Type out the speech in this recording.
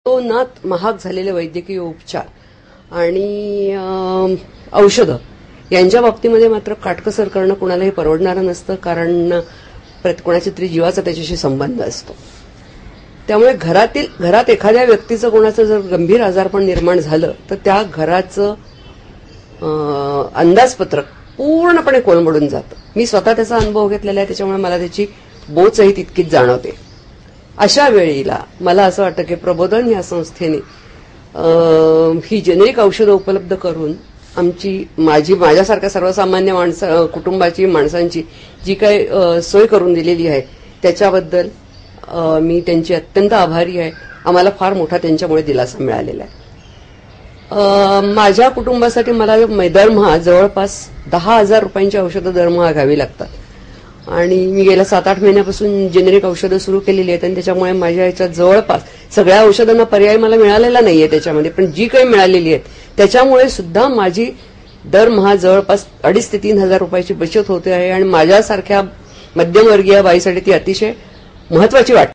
नात महाग झालेले वैद्यकीय उपचार आणि औषधं यांच्या बाबतीमध्ये मात्र काटकसर करणं कुणालाही परवडणारं नसतं, कारण कोणाच्या तरी जीवाचा त्याच्याशी संबंध असतो. त्यामुळे घरात एखाद्या व्यक्तीचं कोणाचं जर गंभीर आजारपण निर्माण झालं तर त्या घराचं अंदाजपत्रक पूर्णपणे कोलमडून जातं. मी स्वतः त्याचा अनुभव घेतलेला आहे, त्याच्यामुळे मला त्याची बोचही तितकीच जाणवते. अशा वेळेला मला असं वाटतं की प्रबोधन या संस्थेने ही जेनेरिक औषधं उपलब्ध करून माझ्यासारख्या सर्वसामान्य कुटुंबाची माणसांची जी काही सोय करून दिलेली आहे त्याच्याबद्दल मी त्यांची अत्यंत आभारी आहे. आम्हाला फार मोठा त्यांच्यामुळे दिलासा मिळालेला आहे. माझ्या कुटुंबासाठी मला दरमहा जवळपास 10,000 रुपयांची औषधं दरमहा घ्यावी लागतात आणि मी गेल्या 7-8 महिन्यापासून जेनेरिक औषधं सुरू केलेली आहेत आणि त्याच्यामुळे माझ्या याच्यात जवळपास सगळ्या औषधांना पर्याय मला मिळालेला नाहीये त्याच्यामध्ये, पण जी काही मिळालेली आहेत त्याच्यामुळे सुद्धा माझी दरमहा जवळपास 2,500 ते 3,000 रुपयाची बचत होते आहे आणि माझ्यासारख्या मध्यमवर्गीय बाईसाठी ती अतिशय महत्वाची वाटते.